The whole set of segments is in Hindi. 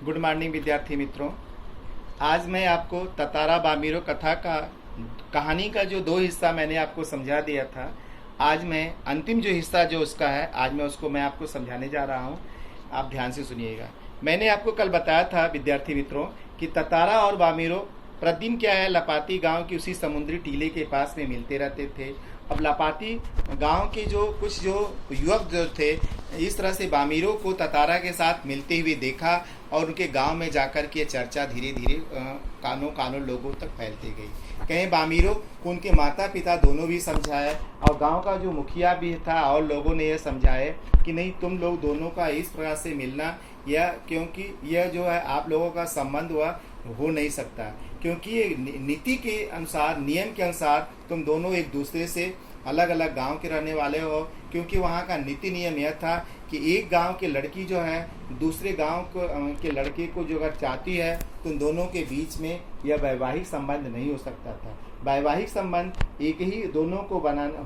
गुड मॉर्निंग विद्यार्थी मित्रों। आज मैं आपको ततारा बामीरो कथा का कहानी का जो दो हिस्सा मैंने आपको समझा दिया था, आज मैं अंतिम जो हिस्सा जो उसका है, आज मैं आपको समझाने जा रहा हूँ। आप ध्यान से सुनिएगा। मैंने आपको कल बताया था विद्यार्थी मित्रों कि ततारा और बामीरो प्रतिदिन क्या है, लपाती गांव की उसी समुद्री टीले के पास में मिलते रहते थे। अब लपाती गांव के जो कुछ जो युवक जो थे, इस तरह से बामीरो को ततारा के साथ मिलते हुए देखा और उनके गांव में जाकर के चर्चा धीरे धीरे कानों कानों लोगों तक फैलती गई। कहीं बामीरो को उनके माता पिता दोनों भी समझाए और गांव का जो मुखिया भी था और लोगों ने यह समझाए कि नहीं, तुम लोग दोनों का इस प्रकार से मिलना, या क्योंकि यह जो है आप लोगों का संबंध हुआ हो नहीं सकता, क्योंकि ये नीति के अनुसार, नियम के अनुसार तुम दोनों एक दूसरे से अलग अलग गांव के रहने वाले हो। क्योंकि वहाँ का नीति नियम यह था कि एक गांव की लड़की जो है दूसरे गांव के लड़के को जो अगर चाहती है तो उन दोनों के बीच में यह वैवाहिक संबंध नहीं हो सकता था। वैवाहिक संबंध एक ही दोनों को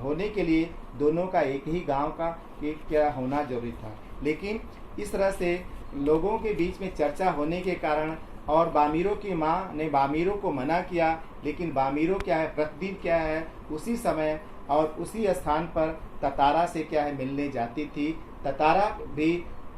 होने के लिए दोनों का एक ही गांव का एक क्या होना जरूरी था। लेकिन इस तरह से लोगों के बीच में चर्चा होने के कारण और बामीरो की माँ ने बामीरो को मना किया, लेकिन बामीरो क्या है, प्रतिदिन क्या है उसी समय और उसी स्थान पर ततारा से क्या है मिलने जाती थी। ततारा भी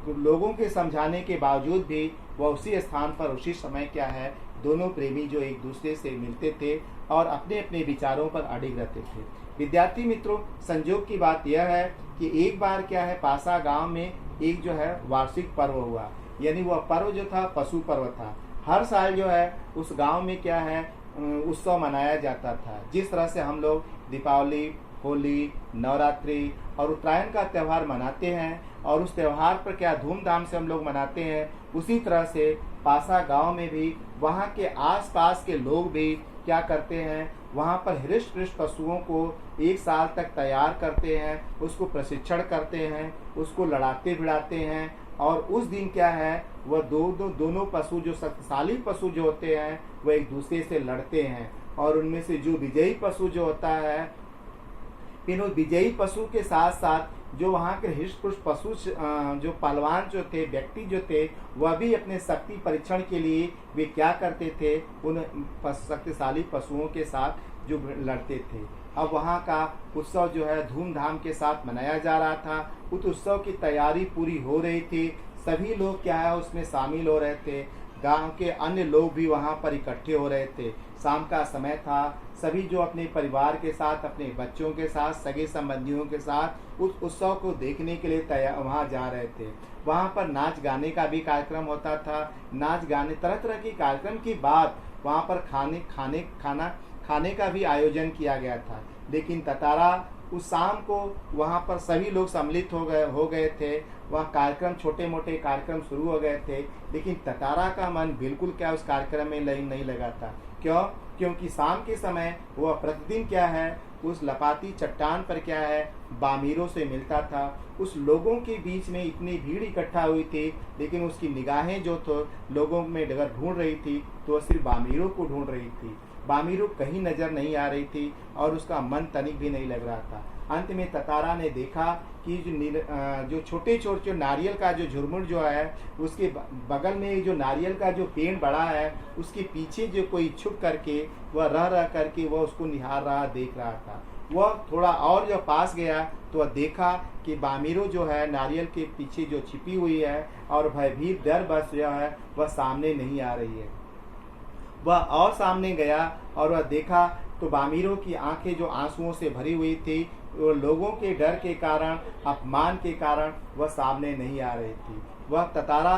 लोगों के समझाने के बावजूद भी वह उसी स्थान पर उसी समय क्या है, दोनों प्रेमी जो एक दूसरे से मिलते थे और अपने अपने विचारों पर अडिग रहते थे। विद्यार्थी मित्रों, संयोग की बात यह है कि एक बार क्या है, पासा गांव में एक जो है वार्षिक पर्व हुआ, यानी वह पर्व जो था पशु पर्व था। हर साल जो है उस गांव में क्या है उत्सव मनाया जाता था। जिस तरह से हम लोग दीपावली, होली, नवरात्रि और उत्तरायण का त्यौहार मनाते हैं और उस त्यौहार पर क्या धूमधाम से हम लोग मनाते हैं, उसी तरह से पासा गांव में भी वहाँ के आसपास के लोग भी क्या करते हैं, वहाँ पर हृष्ट पुष्ट पशुओं को एक साल तक तैयार करते हैं, उसको प्रशिक्षण करते हैं, उसको लड़ाते भिड़ाते हैं। और उस दिन क्या है, वह दोनों पशु जो शक्तिशाली पशु जो होते हैं वह एक दूसरे से लड़ते हैं और उनमें से जो विजयी पशु जो होता है, फिर उस विजयी पशु के साथ साथ जो वहाँ के हृष्ट पुष्ट पशु जो पहलवान जो थे, व्यक्ति जो थे, वह भी अपने शक्ति परीक्षण के लिए वे क्या करते थे, उन शक्तिशाली पशुओं के साथ जो लड़ते थे। अब वहाँ का उत्सव जो है धूमधाम के साथ मनाया जा रहा था। उस उत्सव की तैयारी पूरी हो रही थी, सभी लोग क्या है उसमें शामिल हो रहे थे। गांव के अन्य लोग भी वहाँ पर इकट्ठे हो रहे थे। शाम का समय था, सभी जो अपने परिवार के साथ, अपने बच्चों के साथ, सगे संबंधियों के साथ उस उत्सव को देखने के लिए वहाँ जा रहे थे। वहाँ पर नाच गाने का भी कार्यक्रम होता था। नाच गाने तरह तरह के कार्यक्रम की बात, वहाँ पर खाने का भी आयोजन किया गया था। लेकिन ततारा उस शाम को वहाँ पर सभी लोग सम्मिलित हो गए थे। वह कार्यक्रम, छोटे मोटे कार्यक्रम शुरू हो गए थे, लेकिन ततारा का मन बिल्कुल क्या उस कार्यक्रम में नहीं लगा था। क्यों? क्योंकि शाम के समय वह प्रतिदिन क्या है उस लपाती चट्टान पर क्या है बामीरो से मिलता था। उस लोगों के बीच में इतनी भीड़ इकट्ठा हुई थी, लेकिन उसकी निगाहें जो तो लोगों में अगर ढूंढ रही थी तो वह सिर्फ बामीरो को ढूंढ रही थी। बामीरो कहीं नजर नहीं आ रही थी और उसका मन तनिक भी नहीं लग रहा था। अंत में ततारा ने देखा कि जो छोटे छोटे नारियल का जो झुरमुट जो है, उसके बगल में जो नारियल का जो पेड़ बड़ा है, उसके पीछे जो कोई छुप करके वह रह करके वह उसको निहार रहा, देख रहा था। वह थोड़ा और जब पास गया तो वह देखा कि बामीरो जो है नारियल के पीछे जो छिपी हुई है और भयभीत डर बस जो है वह सामने नहीं आ रही है। वह और सामने गया और वह देखा तो बामीरो की आंखें जो आंसुओं से भरी हुई थी, वो लोगों के डर के कारण, अपमान के कारण वह सामने नहीं आ रही थी। वह ततारा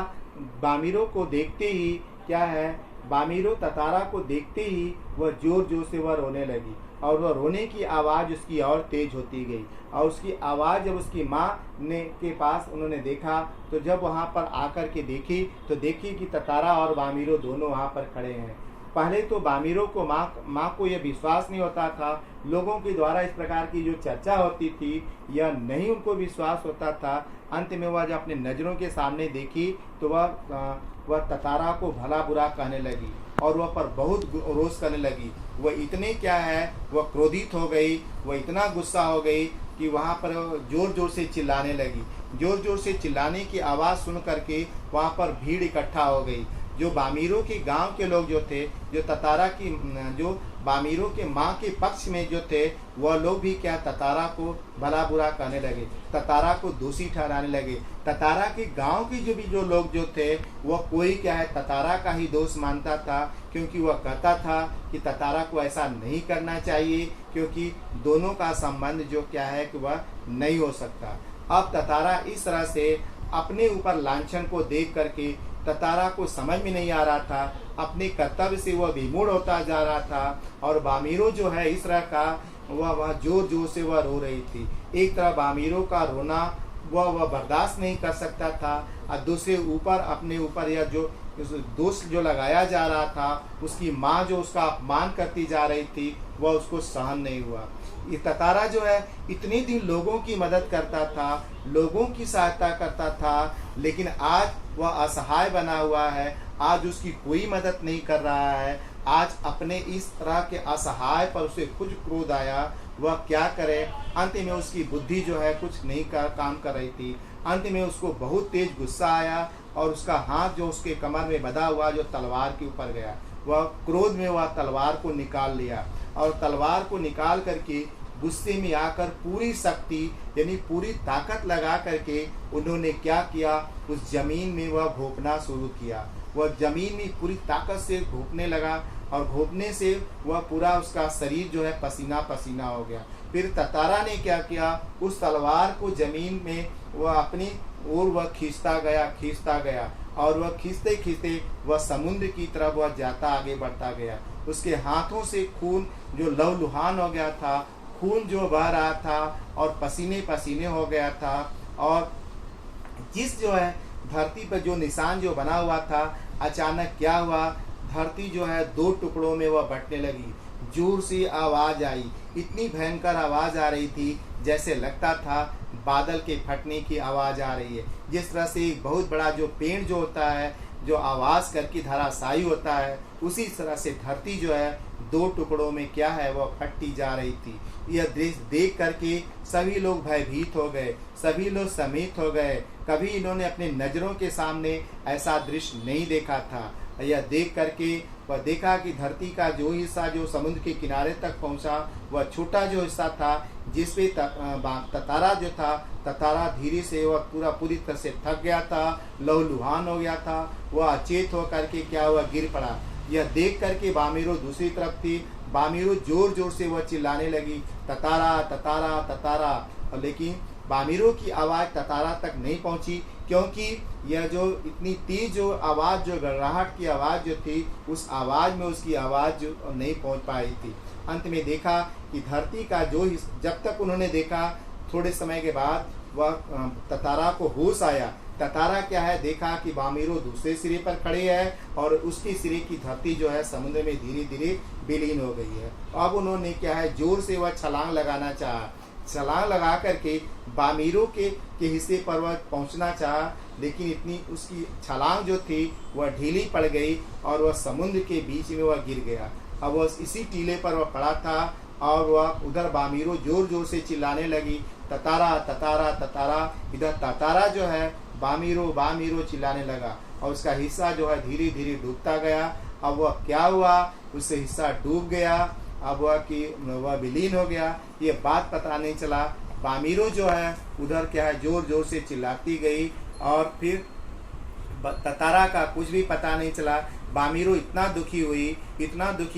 बामीरो को देखते ही क्या है, बामीरो ततारा को देखते ही वह जोर जोर से वह रोने लगी और वह रोने की आवाज़ उसकी और तेज होती गई। और उसकी आवाज़ जब उसकी माँ ने के पास उन्होंने देखा, तो जब वहाँ पर आकर के देखी तो देखी कि ततारा और बामीरो दोनों वहाँ पर खड़े हैं। पहले तो बामीरो को माँ को यह विश्वास नहीं होता था। लोगों के द्वारा इस प्रकार की जो चर्चा होती थी यह नहीं उनको विश्वास होता था। अंत में वह जब अपने नज़रों के सामने देखी तो वह ततारा को भला बुरा कहने लगी और वह पर बहुत रोष करने लगी। वह इतने क्या है, वह क्रोधित हो गई, वह इतना गुस्सा हो गई कि वहाँ पर जोर जोर से चिल्लाने लगी। जोर जोर से चिल्लाने की आवाज़ सुन करके वहाँ पर भीड़ इकट्ठा हो गई। जो बामीरों के गांव के लोग जो थे, जो ततारा की जो बामीरों के माँ के पक्ष में जो थे, वह लोग भी क्या ततारा को भला बुरा कहने लगे, ततारा को दोषी ठहराने लगे। ततारा के गांव के जो लोग जो थे, वह कोई क्या है ततारा का ही दोष मानता था, क्योंकि वह कहता था कि ततारा को ऐसा नहीं करना चाहिए, क्योंकि दोनों का संबंध जो क्या है कि वह नहीं हो सकता। अब ततारा इस तरह से अपने ऊपर लांछन को देख करके ततारा को समझ में नहीं आ रहा था, अपने कर्तव्य से वह विमूढ़ होता जा रहा था। और बामीरो जो है इस तरह का वह जोर जोर से वह रो रही थी। एक तरह बामीरो का रोना वह बर्दाश्त नहीं कर सकता था, और दूसरे ऊपर अपने ऊपर यह जो दोष जो लगाया जा रहा था, उसकी माँ जो उसका अपमान करती जा रही थी, वह उसको सहन नहीं हुआ। ये ततारा जो है इतने दिन लोगों की मदद करता था, लोगों की सहायता करता था, लेकिन आज वह असहाय बना हुआ है। आज उसकी कोई मदद नहीं कर रहा है। आज अपने इस तरह के असहाय पर उसे कुछ क्रोध आया, वह क्या करे। अंत में उसकी बुद्धि जो है कुछ नहीं काम कर रही थी। अंत में उसको बहुत तेज गुस्सा आया, और उसका हाथ जो उसके कमर में बंधा हुआ जो तलवार के ऊपर गया, वह क्रोध में वह तलवार को निकाल लिया, और तलवार को निकाल करके गुस्से में आकर पूरी शक्ति यानी पूरी ताकत लगा करके उन्होंने क्या किया, उस जमीन में वह घोंपना शुरू किया। वह जमीन में पूरी ताकत से घोंपने लगा, और घोंपने से वह पूरा उसका शरीर जो है पसीना पसीना हो गया। फिर ततारा ने क्या किया, उस तलवार को जमीन में वह अपनी ओर वह खींचता गया, और वह खींचते खींचते वह समुद्र की तरफ वह जाता आगे बढ़ता गया। उसके हाथों से खून जो लहूलुहान हो गया था, खून जो बह रहा था, और पसीने पसीने हो गया था। और जिस जो है धरती पर जो निशान जो बना हुआ था, अचानक क्या हुआ, धरती जो है दो टुकड़ों में वह बंटने लगी। जोर से आवाज आई, इतनी भयंकर आवाज आ रही थी जैसे लगता था बादल के फटने की आवाज आ रही है। जिस तरह से एक बहुत बड़ा जो पेड़ जो होता है, जो आवाज करके धराशायी होता है, उसी तरह से धरती जो है दो टुकड़ों में क्या है वह फटती जा रही थी। यह दृश्य देख करके सभी लोग भयभीत हो गए, सभी लोग सम्मिलित हो गए। कभी इन्होंने अपने नजरों के सामने ऐसा दृश्य नहीं देखा था। यह देख करके वह देखा कि धरती का जो हिस्सा जो समुद्र के किनारे तक पहुंचा, वह छोटा जो हिस्सा था जिसपे ततारा जो था, ततारा धीरे से वह पूरी तरह से थक गया था, लहूलुहान हो गया था। वह अचेत होकर के क्या हुआ, गिर पड़ा। यह देख करके बामीरो दूसरी तरफ थी। बामीरो जोर जोर से वह चिल्लाने लगी, ततारा ततारा ततारा। और लेकिन बामीरो की आवाज़ ततारा तक नहीं पहुंची, क्योंकि यह जो इतनी तेज जो आवाज़ जो गड़गड़ाहट की आवाज़ जो थी, उस आवाज़ में उसकी आवाज़ जो नहीं पहुंच पाई थी। अंत में देखा कि धरती का जो जब तक उन्होंने देखा, थोड़े समय के बाद वह ततारा को होश आया। ततारा क्या है, देखा कि बामीरो दूसरे सिरे पर खड़े है, और उसके सिरे की धरती जो है समुद्र में धीरे धीरे विलीन हो गई है। अब उन्होंने क्या है, जोर से वह छलांग लगाना चाहा। छलांग लगा करके बामीरो के हिस्से पर वह पहुंचना चाहा, लेकिन इतनी उसकी छलांग जो थी वह ढीली पड़ गई, और वह समुद्र के बीच में वह गिर गया। अब वह इसी टीले पर वह पड़ा था, और वह उधर बामीरो जोर जोर से चिल्लाने लगी, ततारा ततारा ततारा। इधर ततारा जो है बामीरो बामीरो चिल्लाने लगा, और उसका हिस्सा जो है धीरे धीरे डूबता गया। अब वह क्या हुआ, उससे हिस्सा डूब गया, अब वह विलीन हो गया। ये बात पता नहीं चला। बामीरो जो है उधर क्या है, जोर जोर से चिल्लाती गई, और फिर ततारा का कुछ भी पता नहीं चला। बामीरो इतना दुखी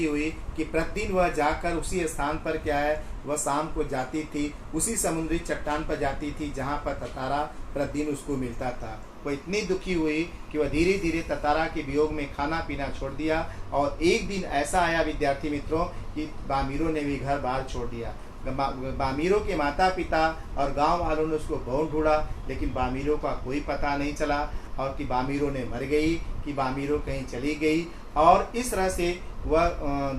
हुई कि प्रतिदिन वह जाकर उसी स्थान पर क्या है, वह शाम को जाती थी, उसी समुद्री चट्टान पर जाती थी जहाँ पर ततारा प्रतिदिन उसको मिलता था। वह इतनी दुखी हुई कि वह धीरे धीरे ततारा के वियोग में खाना पीना छोड़ दिया। और एक दिन ऐसा आया विद्यार्थी मित्रों कि बामीरो ने भी घर बाहर छोड़ दिया। बामीरो के माता पिता और गांव वालों ने उसको बहुत ढूंढा, लेकिन बामीरो का कोई पता नहीं चला, और कि बामीरो ने मर गई, कि बामीरो कहीं चली गई। और इस तरह से वह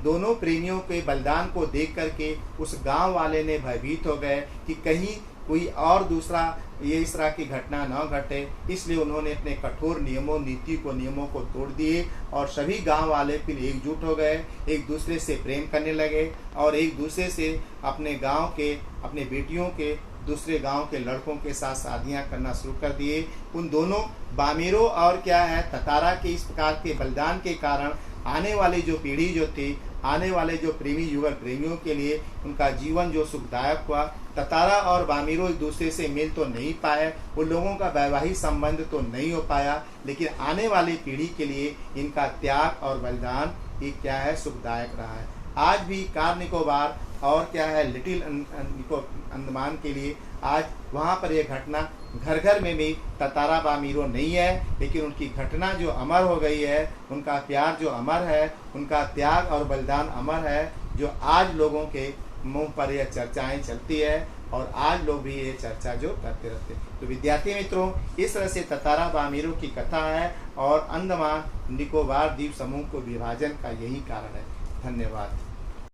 दोनों प्रेमियों के बलिदान को देख करके उस गांव वाले ने भयभीत हो गए कि कहीं कोई और दूसरा ये इस तरह की घटना न घटे। इसलिए उन्होंने अपने कठोर नियमों को तोड़ दिए, और सभी गांव वाले फिर एकजुट हो गए, एक दूसरे से प्रेम करने लगे, और एक दूसरे से अपने गांव के, अपने बेटियों के दूसरे गांव के लड़कों के साथ शादियां करना शुरू कर दिए। उन दोनों बामीरों और क्या है ततारा के इस प्रकार के बलिदान के कारण आने वाली जो पीढ़ी जो थी, आने वाले जो प्रेमी युगल प्रेमियों के लिए उनका जीवन जो सुखदायक हुआ। ततारा और बामीरों एक दूसरे से मिल तो नहीं पाए, उन लोगों का वैवाहिक संबंध तो नहीं हो पाया, लेकिन आने वाली पीढ़ी के लिए इनका त्याग और बलिदान ये क्या है सुखदायक रहा है। आज भी कार निकोबार और क्या है लिटिल अंडमान के लिए आज वहाँ पर यह घटना घर घर में भी ततारा बामीरो नहीं है, लेकिन उनकी घटना जो अमर हो गई है, उनका प्यार जो अमर है, उनका त्याग और बलिदान अमर है, जो आज लोगों के मुंह पर यह चर्चाएं चलती है और आज लोग भी ये चर्चा जो करते रहते हैं। तो विद्यार्थी मित्रों, इस तरह से ततारा बामीरो की कथा है और अंडमान निकोबार द्वीप समूह को विभाजन का यही कारण है। धन्यवाद।